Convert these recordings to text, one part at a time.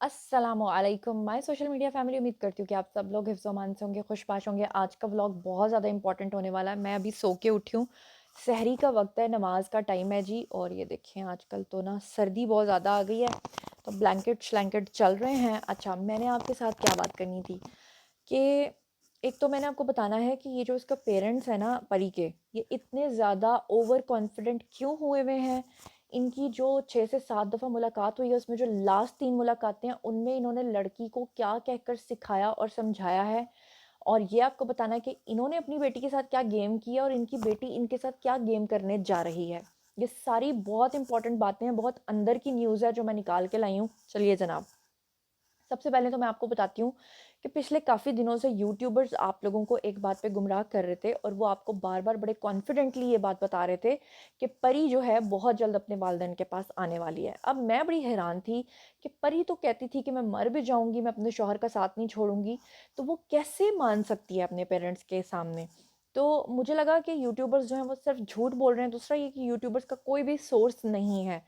अस्सलाम वालेकुम my social media family. उम्मीद करती हूँ कि आप सब लोग हिफ्ज़ अमान से होंगे, खुशबाश होंगे। आज का व्लॉग बहुत ज़्यादा इंपॉर्टेंट होने वाला है। मैं अभी सो के उठी हूँ, सहरी का वक्त है, नमाज का टाइम है जी। और ये देखें आजकल तो ना सर्दी बहुत ज़्यादा आ गई है, तो ब्लैंकेट श्लैंकेट चल रहे हैं। अच्छा, मैंने आपके साथ क्या बात करनी थी कि एक तो मैंने आपको बताना है कि ये जो इसका पेरेंट्स है ना परी के, ये इतने ज़्यादा ओवर कॉन्फिडेंट क्यों हुए हुए हैं। इनकी जो 6 से 7 दफ़ा मुलाकात हुई है, उसमें जो लास्ट 3 मुलाकातें हैं, उनमें इन्होंने लड़की को क्या कहकर सिखाया और समझाया है। और ये आपको बताना है कि इन्होंने अपनी बेटी के साथ क्या गेम किया और इनकी बेटी इनके साथ क्या गेम करने जा रही है। ये सारी बहुत इंपॉर्टेंट बातें हैं, बहुत अंदर की न्यूज़ है जो मैं निकाल के लाई हूँ। चलिए जनाब, सबसे पहले तो मैं आपको बताती हूँ कि पिछले काफ़ी दिनों से यूट्यूबर्स आप लोगों को एक बात पे गुमराह कर रहे थे और वो आपको बार बार बड़े कॉन्फिडेंटली ये बात बता रहे थे कि परी जो है बहुत जल्द अपने वालिदैन के पास आने वाली है। अब मैं बड़ी हैरान थी कि परी तो कहती थी कि मैं मर भी जाऊंगी, मैं अपने शौहर का साथ नहीं छोड़ूंगी, तो वो कैसे मान सकती है अपने पेरेंट्स के सामने। तो मुझे लगा कि यूट्यूबर्स जो हैं वो सिर्फ झूठ बोल रहे हैं। दूसरा ये कि यूट्यूबर्स का कोई भी सोर्स नहीं है,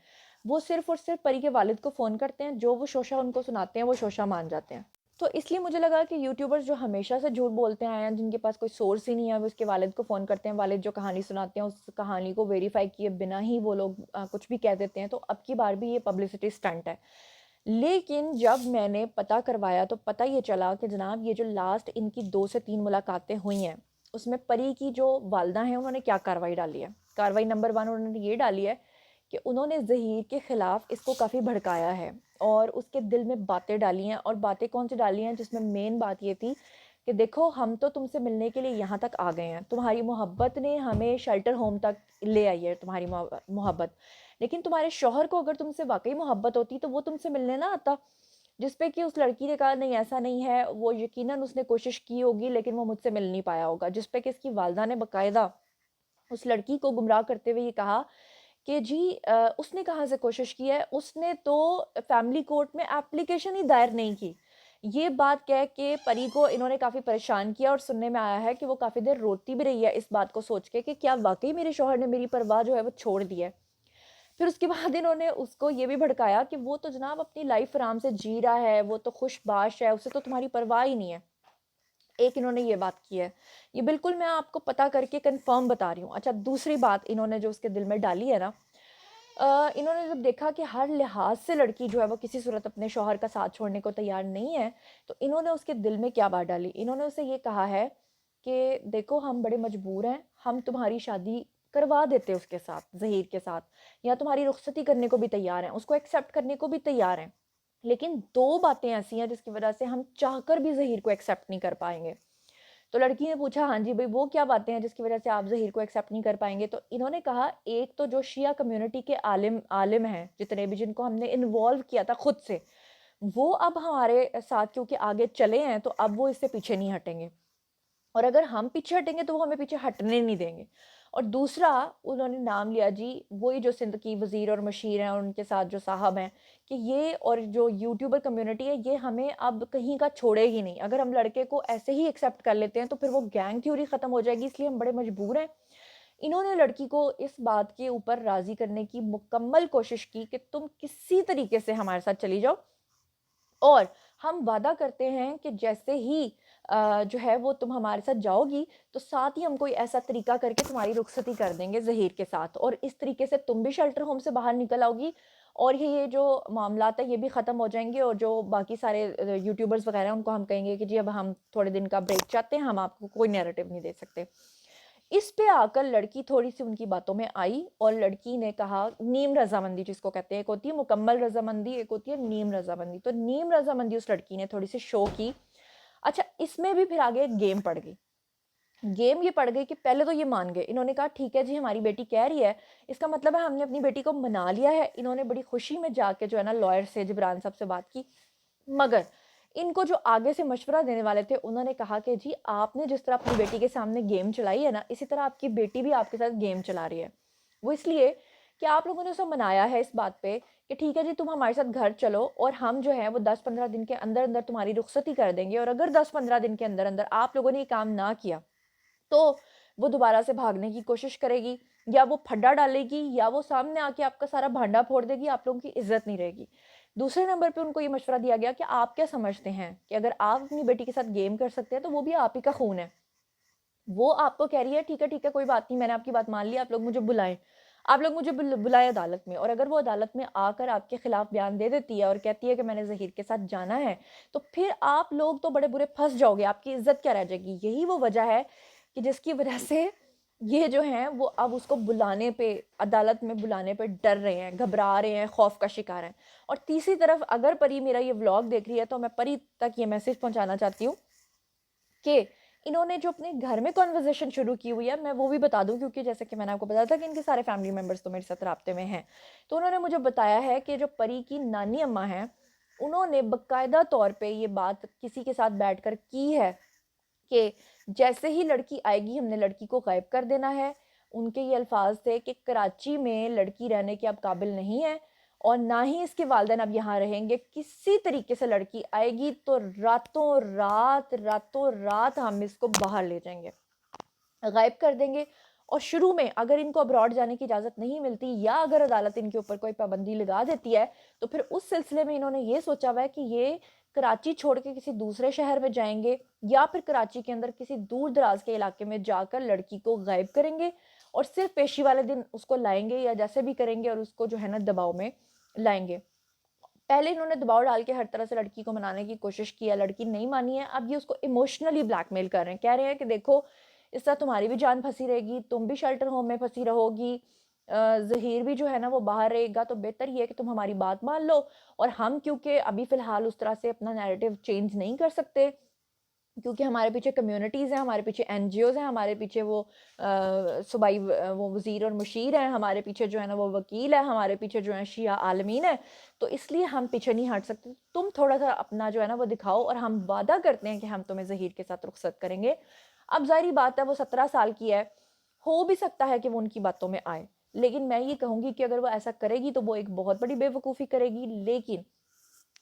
वो सिर्फ़ और सिर्फ़ परी के वालिद को फ़ोन करते हैं, जो वो शोशा उनको सुनाते हैं वो शोशा मान जाते हैं। तो इसलिए मुझे लगा कि यूट्यूबर्स जो हमेशा से झूठ बोलते आए हैं, जिनके पास कोई सोर्स ही नहीं है, वो उसके वालिद को फ़ोन करते हैं, वालिद जो कहानी सुनाते हैं उस कहानी को वेरीफ़ाई किए बिना ही वो लोग कुछ भी कह देते हैं। तो अब की बार भी ये पब्लिसिटी स्टंट है। लेकिन जब मैंने पता करवाया तो पता ये चला कि जनाब ये जो लास्ट इनकी 2 से 3 मुलाकातें हुई हैं, उसमें परी की जो वालिदा हैं उन्होंने क्या कार्रवाई डाली है। कार्रवाई नंबर 1 उन्होंने ये डाली है कि उन्होंने ज़हीर के ख़िलाफ़ इसको काफ़ी भड़काया है और उसके दिल में बातें डाली हैं। और बातें कौन सी डाली हैं, जिसमें मेन बात ये थी कि देखो हम तो तुमसे मिलने के लिए यहाँ तक आ गए हैं, तुम्हारी मोहब्बत ने हमें शेल्टर होम तक ले आई है, तुम्हारी मोहब्बत, लेकिन तुम्हारे शौहर को अगर तुमसे वाकई मोहब्बत होती तो वो तुमसे मिलने ना आता। जिस पे कि उस लड़की ने कहा नहीं ऐसा नहीं है, वो यकीनन उसने कोशिश की होगी लेकिन वो मुझसे मिल नहीं पाया होगा। जिस पे कि इसकी वालदा ने बाकायदा उस लड़की को गुमराह करते हुए ये कहा कि जी उसने कहाँ से कोशिश की है, उसने तो फैमिली कोर्ट में एप्लीकेशन ही दायर नहीं की। ये बात कह के परी को इन्होंने काफ़ी परेशान किया और सुनने में आया है कि वो काफ़ी देर रोती भी रही है इस बात को सोच के कि क्या वाकई मेरे शौहर ने मेरी परवाह जो है वो छोड़ दी है। फिर उसके बाद इन्होंने उसको ये भी भड़काया कि वो तो जनाब अपनी लाइफ आराम से जी रहा है, वो तो खुशबाश है, उसे तो तुम्हारी परवाह ही नहीं है। एक इन्होंने ये बात की है, ये बिल्कुल मैं आपको पता करके कंफर्म बता रही हूँ। अच्छा, दूसरी बात इन्होंने जो उसके दिल में डाली है ना, इन्होंने जब देखा कि हर लिहाज से लड़की जो है वो किसी सूरत अपने शौहर का साथ छोड़ने को तैयार नहीं है, तो इन्होंने उसके दिल में क्या बात डाली। इन्होंने उसे ये कहा है कि देखो हम बड़े मजबूर हैं, हम तुम्हारी शादी करवा देते उसके साथ, ज़हीर के साथ, या तुम्हारी रुखसती करने को भी तैयार हैं, उसको एक्सेप्ट करने को भी तैयार हैं। लेकिन दो बातें ऐसी हैं जिसकी वजह से हम चाहकर भी ज़हीर को एक्सेप्ट नहीं कर पाएंगे। तो लड़की ने पूछा हाँ जी भाई, वो क्या बातें हैं जिसकी वजह से आप ज़हीर को एक्सेप्ट नहीं कर पाएंगे। तो इन्होंने कहा एक तो जो शिया कम्युनिटी के आलिम आलिम हैं जितने भी, जिनको हमने इन्वॉल्व किया था खुद से, वो अब हमारे साथ क्योंकि आगे चले हैं तो अब वो इससे पीछे नहीं हटेंगे, और अगर हम पीछे हटेंगे तो वो हमें पीछे हटने नहीं देंगे। और दूसरा, उन्होंने नाम लिया जी वही जो सिंध की वज़ीर और मशीर हैं और उनके साथ जो साहब हैं, कि ये और जो यूट्यूबर कम्युनिटी है ये हमें अब कहीं का छोड़ेगी नहीं। अगर हम लड़के को ऐसे ही एक्सेप्ट कर लेते हैं तो फिर वो गैंग थ्योरी ख़त्म हो जाएगी, इसलिए हम बड़े मजबूर हैं। इन्होंने लड़की को इस बात के ऊपर राज़ी करने की मुकम्मल कोशिश की कि तुम किसी तरीके से हमारे साथ चली जाओ, और हम वादा करते हैं कि जैसे ही जो है वो तुम हमारे साथ जाओगी तो साथ ही हम कोई ऐसा तरीका करके तुम्हारी रुखसती कर देंगे ज़हीर के साथ, और इस तरीके से तुम भी शेल्टर होम से बाहर निकल आओगी और ये जो मामलात है ये भी ख़त्म हो जाएंगे। और जो बाकी सारे यूट्यूबर्स वगैरह हैं उनको हम कहेंगे कि जी अब हम थोड़े दिन का ब्रेक चाहते हैं, हम आपको कोई नैरेटिव नहीं दे सकते। इस पे आकर लड़की थोड़ी-सी उनकी बातों में आई और लड़की ने कहा नीम रज़ामंदी जिसको कहते हैं, एक होती है मुकम्मल रज़ामंदी, एक होती है नीम रज़ामंदी। तो नीम रज़ामंदी उस लड़की ने थोड़ी-सी शो की। अच्छा, इसमें भी फिर आगे एक गेम पड़ गई। गेम ये पड़ गई कि पहले तो ये मान गए, इन्होंने कहा ठीक है जी हमारी बेटी कह रही है, इसका मतलब है हमने अपनी बेटी को मना लिया है। इन्होंने बड़ी खुशी में जाके जो है ना लॉयर से, जिब्रान साहब से बात की। मगर इनको जो आगे से मशवरा देने वाले थे उन्होंने कहा कि जी आपने जिस तरह अपनी बेटी के सामने गेम चलाई है ना, इसी तरह आपकी बेटी भी आपके साथ गेम चला रही है। वो इसलिए कि आप लोगों ने उसे मनाया है इस बात पे कि ठीक है जी तुम हमारे साथ घर चलो और हम जो है वो 10-15 दिन के अंदर अंदर तुम्हारी रुखसती कर देंगे, और अगर 10-15 दिन के अंदर अंदर आप लोगों ने ये काम ना किया तो वो दोबारा से भागने की कोशिश करेगी, या वो फड्डा डालेगी, या वो सामने आके आपका सारा भांडा फोड़ देगी, आप लोगों की इज्जत नहीं रहेगी। دوسرے نمبر پہ ان کو یہ مشورہ دیا گیا کہ آپ کیا سمجھتے ہیں کہ اگر آپ اپنی بیٹی کے ساتھ گیم کر سکتے ہیں تو وہ بھی آپ ہی کا خون ہے. وہ آپ کو کہہ رہی ہے ٹھیک ہے کوئی بات نہیں, میں نے آپ کی بات مان لی, آپ لوگ مجھے بلائیں, آپ لوگ مجھے بلائیں عدالت میں. اور اگر وہ عدالت میں آ کر آپ کے خلاف بیان دے دیتی ہے اور کہتی ہے کہ میں نے ظہیر کے ساتھ جانا ہے, تو پھر آپ لوگ تو بڑے برے پھنس جاؤ گے, آپ کی عزت کیا رہ جائے گی. یہی وہ وجہ ہے کہ جس کی وجہ سے یہ جو ہیں وہ اب اس کو بلانے پہ, عدالت میں بلانے پہ ڈر رہے ہیں, گھبرا رہے ہیں, خوف کا شکار ہیں. اور تیسری طرف اگر پری میرا یہ ولاگ دیکھ رہی ہے تو میں پری تک یہ میسج پہنچانا چاہتی ہوں کہ انہوں نے جو اپنے گھر میں کنورزیشن شروع کی ہوئی ہے, میں وہ بھی بتا دوں کیونکہ جیسے کہ میں نے آپ کو بتایا تھا کہ ان کے سارے فیملی ممبرس تو میرے ساتھ رابطے میں ہیں. تو انہوں نے مجھے بتایا ہے کہ جو پری کی نانی اماں ہیں انہوں نے باقاعدہ طور پہ یہ بات کسی کے ساتھ بیٹھ کر کی ہے کہ جیسے ہی لڑکی آئے گی ہم نے لڑکی کو غائب کر دینا ہے. ان کے یہ الفاظ تھے کہ کراچی میں لڑکی رہنے کے اب قابل نہیں ہے اور نہ ہی اس کے والدین اب یہاں رہیں گے. کسی طریقے سے لڑکی آئے گی تو راتوں رات ہم اس کو باہر لے جائیں گے, غائب کر دیں گے. اور شروع میں اگر ان کو ابراڈ جانے کی اجازت نہیں ملتی یا اگر عدالت ان کے اوپر کوئی پابندی لگا دیتی ہے تو پھر اس سلسلے میں انہوں نے یہ سوچا ہوا ہے کہ یہ کراچی چھوڑ کے کسی دوسرے شہر میں جائیں گے یا پھر کراچی کے اندر کسی دور دراز کے علاقے میں جا کر لڑکی کو غائب کریں گے اور صرف پیشی والے دن اس کو لائیں گے یا جیسے بھی کریں گے اور اس کو جو ہے نا دباؤ میں لائیں گے. پہلے انہوں نے دباؤ ڈال کے ہر طرح سے لڑکی کو منانے کی کوشش کی ہے, لڑکی نہیں مانی ہے. اب یہ اس کو ایموشنلی بلیک میل کر رہے ہیں, کہہ رہے ہیں کہ دیکھو اس طرح تمہاری بھی جان پھنسی رہے گی, تم بھی شیلٹر ہوم میں پھنسی رہو گی, ظہیر بھی جو ہے نا وہ باہر رہے گا, تو بہتر یہ ہے کہ تم ہماری بات مان لو. اور ہم کیونکہ ابھی فی الحال اس طرح سے اپنا نیریٹو چینج نہیں کر سکتے کیونکہ ہمارے پیچھے کمیونٹیز ہیں, ہمارے پیچھے این جی اوز ہیں, ہمارے پیچھے وہ صوبائی وہ وزیر اور مشیر ہیں, ہمارے پیچھے جو ہے نا وہ وکیل ہے, ہمارے پیچھے جو ہے شیعہ عالمین ہے, تو اس لیے ہم پیچھے نہیں ہٹ سکتے. تم تھوڑا سا اپنا جو ہے نا وہ دکھاؤ اور ہم وعدہ کرتے ہیں کہ ہم تمہیں ظہیر کے ساتھ رخصت کریں گے. اب ظاہری بات ہے وہ 17 سال کی ہے, ہو بھی سکتا ہے کہ وہ ان کی باتوں میں آئے, لیکن میں یہ کہوں گی کہ اگر وہ ایسا کرے گی تو وہ ایک بہت بڑی بے وقوفی کرے گی. لیکن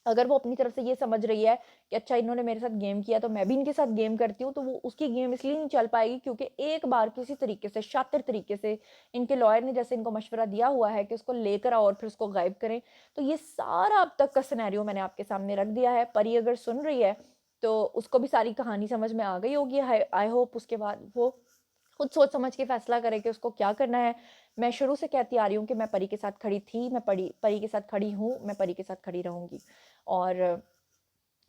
اگر وہ اپنی طرف سے یہ سمجھ رہی ہے کہ اچھا انہوں نے میرے ساتھ گیم کیا تو میں بھی ان کے ساتھ گیم کرتی ہوں, تو وہ اس کی گیم اس لیے نہیں چل پائے گی کیونکہ ایک بار کسی طریقے سے شاطر طریقے سے ان کے لائر نے جیسے ان کو مشورہ دیا ہوا ہے کہ اس کو لے کر آؤ اور پھر اس کو غائب کریں. تو یہ سارا اب تک کا سینیریو میں نے آپ کے سامنے رکھ دیا ہے. پری اگر سن رہی ہے تو اس کو بھی ساری کہانی سمجھ میں آ گئی ہوگی. آئی ہوپ اس کے بعد وہ خود سوچ سمجھ کے فیصلہ کرے کہ اس کو کیا کرنا ہے. میں شروع سے کہتی آ رہی ہوں کہ میں پری کے ساتھ کھڑی تھی, میں پری کے ساتھ کھڑی ہوں, میں پری کے ساتھ کھڑی رہوں گی. اور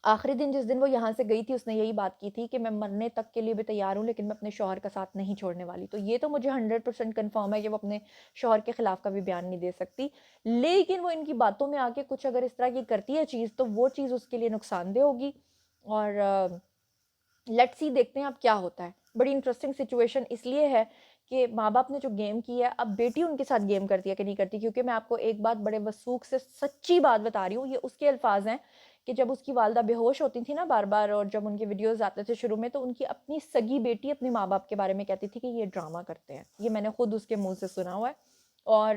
آخری دن جس دن وہ یہاں سے گئی تھی اس نے یہی بات کی تھی کہ میں مرنے تک کے لیے بھی تیار ہوں لیکن میں اپنے شوہر کا ساتھ نہیں چھوڑنے والی. تو یہ تو مجھے 100% کنفرم ہے کہ وہ اپنے شوہر کے خلاف کا بھی بیان نہیں دے سکتی, لیکن وہ ان کی باتوں میں آ کے کچھ اگر اس طرح کی کرتی ہے چیز تو وہ چیز اس کے لیے نقصان دہ ہوگی. اور لیٹس سی دیکھتے ہیں اب کیا ہوتا ہے. بڑی انٹرسٹنگ سچویشن اس لیے ہے کہ ماں باپ نے جو گیم کی ہے اب بیٹی ان کے ساتھ گیم کرتی ہے کہ نہیں کرتی. کیونکہ میں آپ کو ایک بات بڑے وثوق سے سچی بات بتا رہی ہوں, یہ اس کے الفاظ ہیں کہ جب اس کی والدہ بے ہوش ہوتی تھی نا بار بار اور جب ان کے ویڈیوز آتے تھے شروع میں تو ان کی اپنی سگی بیٹی اپنے ماں باپ کے بارے میں کہتی تھی کہ یہ ڈرامہ کرتے ہیں. یہ میں نے خود اس کے منہ سے سنا ہوا ہے. اور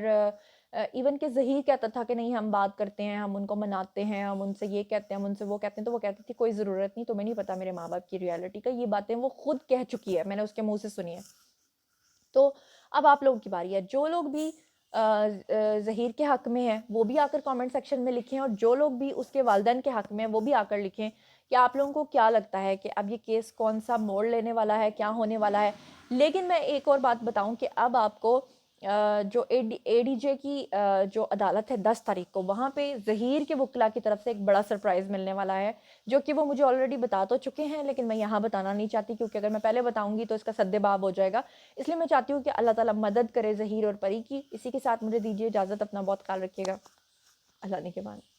ایون کہ ظہیر کہتا تھا کہ نہیں ہم بات کرتے ہیں, ہم ان کو مناتے ہیں, ہم ان سے یہ کہتے ہیں, ہم ان سے وہ کہتے ہیں. تو وہ کہتی تھی کوئی ضرورت نہیں, تمہیں نہیں پتا میرے ماں باپ کی ریالٹی کا. یہ باتیں وہ خود کہہ چکی ہے, میں نے اس کے منہ سے سنی ہے. تو اب آپ لوگوں کی باری ہے, جو لوگ بھی ظہیر کے حق میں ہیں وہ بھی آ کر کامنٹ سیکشن میں لکھیں, اور جو لوگ بھی اس کے والدین کے حق میں ہیں وہ بھی آ کر لکھیں کہ آپ لوگوں کو کیا لگتا ہے کہ اب یہ کیس کون سا موڑ لینے والا ہے, کیا ہونے والا ہے. لیکن میں ایک اور بات بتاؤں کہ اب آپ کو جو اے ڈی جے کی جو عدالت ہے 10 تاریخ کو, وہاں پہ ظہیر کے وکلا کی طرف سے ایک بڑا سرپرائز ملنے والا ہے جو کہ وہ مجھے آلریڈی بتا تو چکے ہیں, لیکن میں یہاں بتانا نہیں چاہتی کیونکہ اگر میں پہلے بتاؤں گی تو اس کا سد باب ہو جائے گا. اس لیے میں چاہتی ہوں کہ اللہ تعالیٰ مدد کرے ظہیر اور پری کی. اسی کے ساتھ مجھے دیجیے اجازت, اپنا بہت خیال رکھیے گا. اللہ نے کے بعد